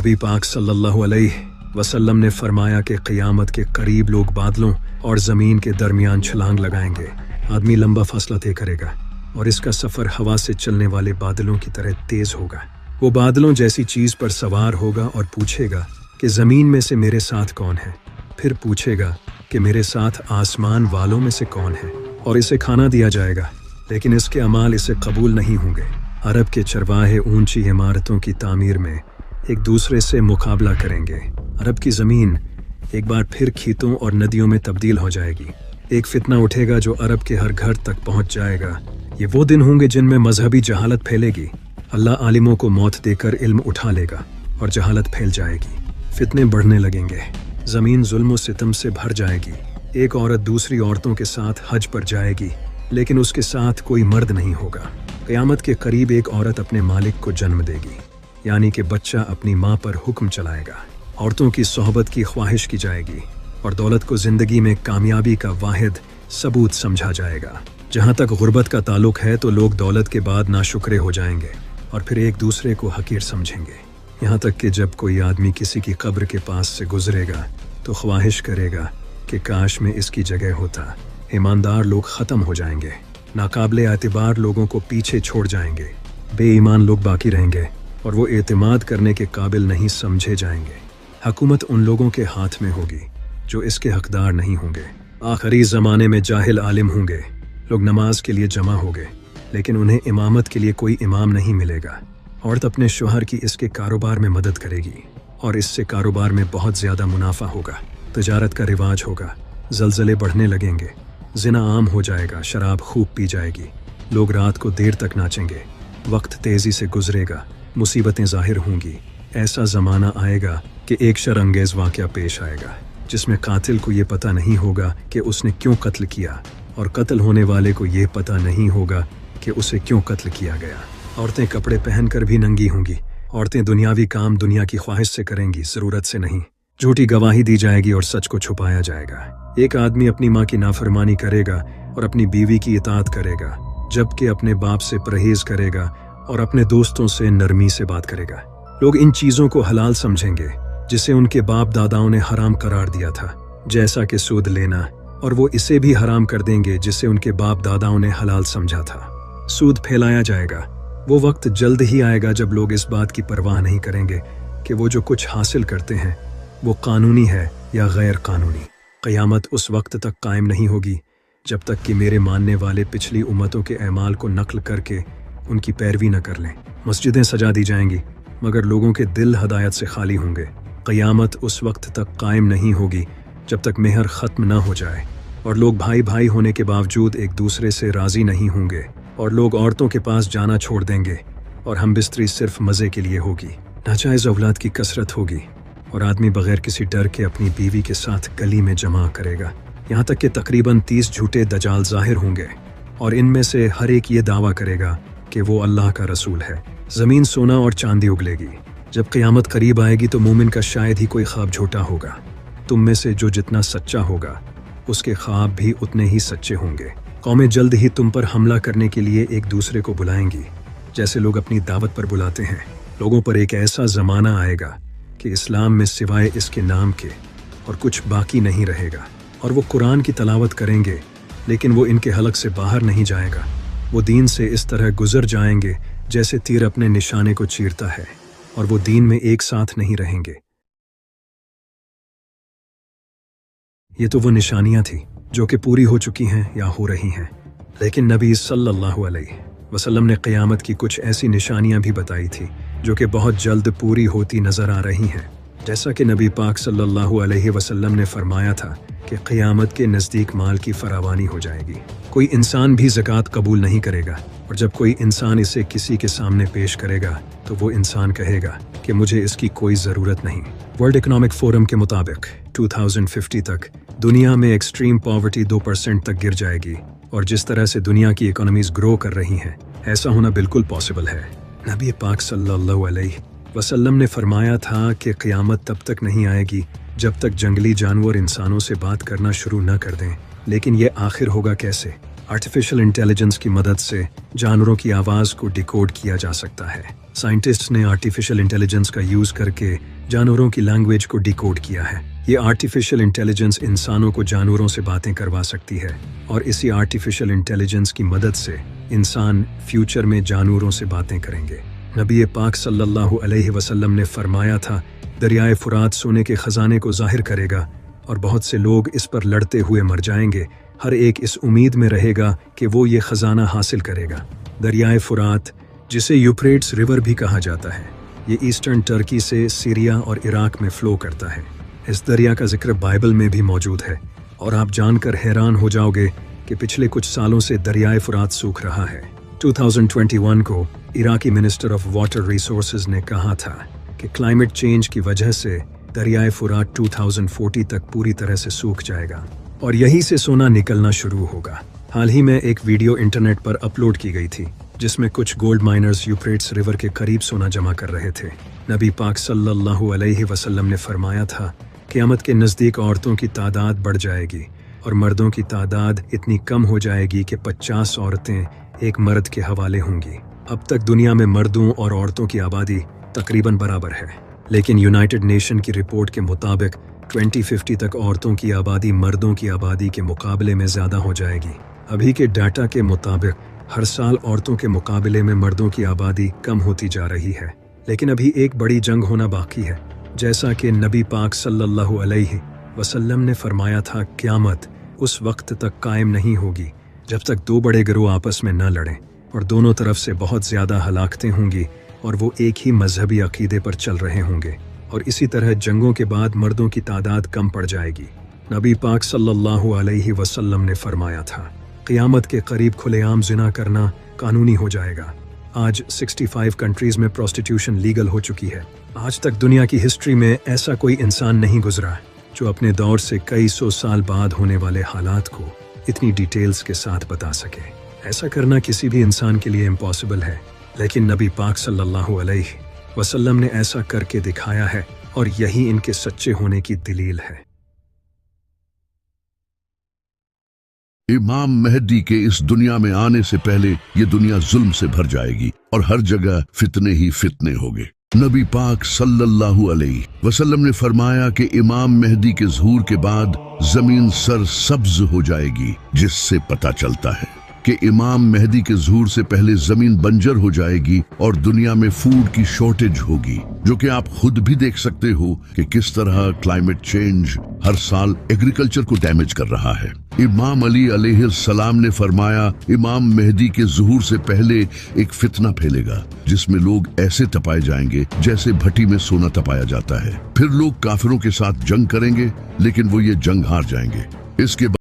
नबी पाक सल्लल्लाहु अलैहि वसल्लम ने फरमाया कि क़यामत के करीब लोग बादलों और ज़मीन के दरमियान छलांग लगाएंगे। आदमी लंबा फासला तय करेगा और इसका सफ़र हवा से चलने वाले बादलों की तरह तेज़ होगा। वो बादलों जैसी चीज़ पर सवार होगा और पूछेगा कि ज़मीन में से मेरे साथ कौन है। फिर पूछेगा कि मेरे साथ आसमान वालों में से कौन है, और इसे खाना दिया जाएगा, लेकिन इसके अमाल इसे कबूल नहीं होंगे। अरब के चरवाहे ऊंची इमारतों की तामीर में एक दूसरे से मुकाबला करेंगे। अरब की ज़मीन एक बार फिर खेतों और नदियों में तब्दील हो जाएगी। एक फितना उठेगा जो अरब के हर घर तक पहुंच जाएगा। ये वो दिन होंगे जिनमें मजहबी जहालत फैलेगी। अल्लाह आलिमों को मौत देकर इल्म उठा लेगा और जहालत फैल जाएगी। फितने बढ़ने लगेंगे, ज़मीन जुल्म और सितम से भर जाएगी। एक औरत दूसरी औरतों के साथ हज पर जाएगी, लेकिन उसके साथ कोई मर्द नहीं होगा। क़यामत के करीब एक औरत अपने मालिक को जन्म देगी, यानी कि बच्चा अपनी माँ पर हुक्म चलाएगा। औरतों की सोहबत की ख्वाहिश की जाएगी और दौलत को ज़िंदगी में कामयाबी का वाहिद सबूत समझा जाएगा। जहाँ तक गुर्बत का ताल्लुक है तो लोग दौलत के बाद नाशुक्रे हो जाएंगे और फिर एक दूसरे को हकीर समझेंगे। यहाँ तक कि जब कोई आदमी किसी की कब्र के पास से गुजरेगा तो ख्वाहिश करेगा कि काश में इसकी जगह होता। ईमानदार लोग ख़त्म हो जाएंगे, नाकाबिले एतबार लोगों को पीछे छोड़ जाएंगे, बेईमान लोग बाकी रहेंगे और वो एतमाद करने के काबिल नहीं समझे जाएंगे। हुकूमत उन लोगों के हाथ में होगी जो इसके हकदार नहीं होंगे। आखिरी ज़माने में जाहिल आलिम होंगे। लोग नमाज के लिए जमा होंगे, लेकिन उन्हें इमामत के लिए कोई इमाम नहीं मिलेगा। औरत अपने शोहर की इसके कारोबार में मदद करेगी और इससे कारोबार में बहुत ज़्यादा मुनाफा होगा। तजारत का रिवाज होगा, जलजले बढ़ने लगेंगे, जिना आम हो जाएगा, शराब खूब पी जाएगी, लोग रात को देर तक नाचेंगे, वक्त तेज़ी से गुजरेगा, मुसीबतें ज़ाहिर होंगी। ऐसा ज़माना आएगा कि एक शर्अंगेज़ वाक़या पेश आएगा जिसमें कातिल को ये पता नहीं होगा कि उसने क्यों कत्ल किया और कत्ल होने वाले को ये पता नहीं होगा कि उसे क्यों कत्ल किया गया। औरतें कपड़े पहनकर भी नंगी होंगी। औरतें दुनियावी काम दुनिया की ख्वाहिश से करेंगी, ज़रूरत से नहीं। झूठी गवाही दी जाएगी और सच को छुपाया जाएगा। एक आदमी अपनी माँ की नाफरमानी करेगा और अपनी बीवी की इताअत करेगा, जबकि अपने बाप से परहेज करेगा और अपने दोस्तों से नरमी से बात करेगा। लोग इन चीज़ों को हलाल समझेंगे जिसे उनके बाप दादाओं ने हराम करार दिया था, जैसा कि सूद लेना, और वो इसे भी हराम कर देंगे जिसे उनके बाप दादाओं ने हलाल समझा था। सूद फैलाया जाएगा। वो वक्त जल्द ही आएगा जब लोग इस बात की परवाह नहीं करेंगे कि वो जो कुछ हासिल करते हैं वो कानूनी है या गैर कानूनी। क़यामत उस वक्त तक कायम नहीं होगी जब तक कि मेरे मानने वाले पिछली उम्मतों के अमाल को नकल करके उनकी पैरवी न कर लें। मस्जिदें सजा दी जाएंगी मगर लोगों के दिल हदायत से खाली होंगे। क़यामत उस वक्त तक कायम नहीं होगी जब तक मेहर ख़त्म ना हो जाए और लोग भाई भाई होने के बावजूद एक दूसरे से राज़ी नहीं होंगे और लोग औरतों के पास जाना छोड़ देंगे और हम बिस्तरी सिर्फ मज़े के लिए होगी। नाजायज़ औलाद की कसरत होगी और आदमी बग़ैर किसी डर के अपनी बीवी के साथ गली में जमा करेगा। यहाँ तक कि तकरीबन 30 झूठे दजाल ज़ाहिर होंगे और इनमें से हर एक ये दावा करेगा कि वो अल्लाह का रसूल है। ज़मीन सोना और चांदी उगलेगी। जब क़यामत करीब आएगी तो मोमिन का शायद ही कोई ख्वाब झूठा होगा। तुम में से जो जितना सच्चा होगा उसके ख्वाब भी उतने ही सच्चे होंगे। कौमें जल्द ही तुम पर हमला करने के लिए एक दूसरे को बुलाएंगी, जैसे लोग अपनी दावत पर बुलाते हैं। लोगों पर एक ऐसा ज़माना आएगा कि इस्लाम में सिवाय इसके नाम के और कुछ बाकी नहीं रहेगा और वो कुरान की तलावत करेंगे लेकिन वो इनके हलक से बाहर नहीं जाएगा। वो दीन से इस तरह गुजर जाएंगे जैसे तीर अपने निशाने को चीरता है और वो दीन में एक साथ नहीं रहेंगे। ये तो वो निशानियां थी जो कि पूरी हो चुकी हैं या हो रही हैं, लेकिन नबी सल्लल्लाहु अलैहि वसल्लम ने क़यामत की कुछ ऐसी निशानियां भी बताई थी जो कि बहुत जल्द पूरी होती नज़र आ रही हैं। जैसा कि नबी पाक सल्लल्लाहु अलैहि वसल्लम ने फरमाया था कि क़यामत के नज़दीक माल की फरावानी हो जाएगी। कोई इंसान भी ज़कात कबूल नहीं करेगा और जब कोई इंसान इसे किसी के सामने पेश करेगा तो वो इंसान कहेगा कि मुझे इसकी कोई ज़रूरत नहीं। वर्ल्ड इकोनॉमिक फोरम के मुताबिक 2050 तक दुनिया में एक्सट्रीम पॉवर्टी 2% तक गिर जाएगी और जिस तरह से दुनिया की इकोनॉमीज ग्रो कर रही हैं ऐसा होना बिल्कुल पॉसिबल है। नबी पाक सल्लल्लाहु अलैहि वसल्लम ने फरमाया था कि क़यामत तब तक नहीं आएगी जब तक जंगली जानवर इंसानों से बात करना शुरू न कर दें। लेकिन ये आखिर होगा कैसे? आर्टिफिशियल इंटेलिजेंस की मदद से जानवरों की आवाज़ को डिकोड किया जा सकता है। साइंटिस्ट्स ने आर्टिफिशियल इंटेलिजेंस का यूज़ करके जानवरों की लैंग्वेज को डिकोड किया है। ये आर्टिफिशियल इंटेलिजेंस इंसानों को जानवरों से बातें करवा सकती है और इसी आर्टिफिशियल इंटेलिजेंस की मदद से इंसान फ्यूचर में जानवरों से बातें करेंगे। नबी पाक सल्लल्लाहु अलैहि वसल्लम ने फरमाया था, दरियाए फुरात सोने के खजाने को जाहिर करेगा और बहुत से लोग इस पर लड़ते हुए मर जाएंगे। हर एक इस उम्मीद में रहेगा कि वो ये खजाना हासिल करेगा। दरियाए फुरात, जिसे यूफ्रेट्स रिवर भी कहा जाता है, ये ईस्टर्न टर्की से सीरिया और इराक में फ्लो करता है। इस दरिया का जिक्र बाइबल में भी मौजूद है और आप जानकर हैरान हो जाओगे कि पिछले कुछ सालों से दरियाए फुरात सूख रहा है। 2021 को Iraqi minister of water resources ने कहा था कि क्लाइमेट चेंज की वजह से दरियाए फुरात 2040 तक पूरी तरह से सूख जाएगा और यहीं से सोना निकलना शुरू होगा। हाल ही में एक वीडियो इंटरनेट पर अपलोड की गई थी जिसमें कुछ गोल्ड माइनर्स यूफ्रेट्स रिवर के करीब सोना जमा कर रहे थे। नबी पाक सल्लल्लाहु अलैहि वसल्लम ने फरमाया था, क़यामत के नज़दीक औरतों की तादाद बढ़ जाएगी और मर्दों की तादाद इतनी कम हो जाएगी कि 50 औरतें एक मर्द के हवाले होंगी। अब तक दुनिया में मर्दों और औरतों की आबादी तकरीबन बराबर है, लेकिन यूनाइटेड नेशन की रिपोर्ट के मुताबिक 2050 तक औरतों की आबादी मर्दों की आबादी के मुकाबले में ज़्यादा हो जाएगी। अभी के डाटा के मुताबिक हर साल औरतों के मुकाबले में मर्दों की आबादी कम होती जा रही है, लेकिन अभी एक बड़ी जंग होना बाकी है। जैसा कि नबी पाक सल्लल्लाहु अलैहि वसल्लम ने फरमाया था, क़यामत उस वक्त तक कायम नहीं होगी जब तक दो बड़े गिरोह आपस में न लड़ें और दोनों तरफ से बहुत ज़्यादा हलाकतें होंगी और वो एक ही मजहबी अकीदे पर चल रहे होंगे और इसी तरह जंगों के बाद मर्दों की तादाद कम पड़ जाएगी। नबी पाक सल्लल्लाहु अलैहि वसल्लम ने फरमाया था, क़यामत के करीब खुलेआम जिना करना कानूनी हो जाएगा। आज 65 कंट्रीज में प्रोस्टिट्यूशन लीगल हो चुकी है। आज तक दुनिया की हिस्ट्री में ऐसा कोई इंसान नहीं गुजरा जो अपने दौर से कई सौ साल बाद होने वाले हालात को इतनी डिटेल्स के साथ बता सके। ऐसा करना किसी भी इंसान के लिए इम्पॉसिबल है, लेकिन नबी पाक सल्लल्लाहु अलैहि वसल्लम ने ऐसा करके दिखाया है और यही इनके सच्चे होने की दलील है। इमाम मेहदी के इस दुनिया में आने से पहले ये दुनिया जुल्म से भर जाएगी और हर जगह फितने ही फितने होंगे। नबी पाक सल्लल्लाहु अलैहि वसल्लम ने फरमाया कि इमाम मेहदी के ज़हूर के बाद जमीन सर सब्ज हो जाएगी, जिससे पता चलता है कि इमाम मेहदी के ज़हूर से पहले जमीन बंजर हो जाएगी और दुनिया में फूड की शॉर्टेज होगी, जो कि आप खुद भी देख सकते हो कि किस तरह क्लाइमेट चेंज हर साल एग्रीकल्चर को डैमेज कर रहा है। इमाम अली अलैहिस्सलाम ने फरमाया, इमाम मेहदी के ज़हूर से पहले एक फितना फैलेगा जिसमें लोग ऐसे तपाए जाएंगे जैसे भट्टी में सोना तपाया जाता है। फिर लोग काफिरों के साथ जंग करेंगे, लेकिन वो ये जंग हार जाएंगे। इसके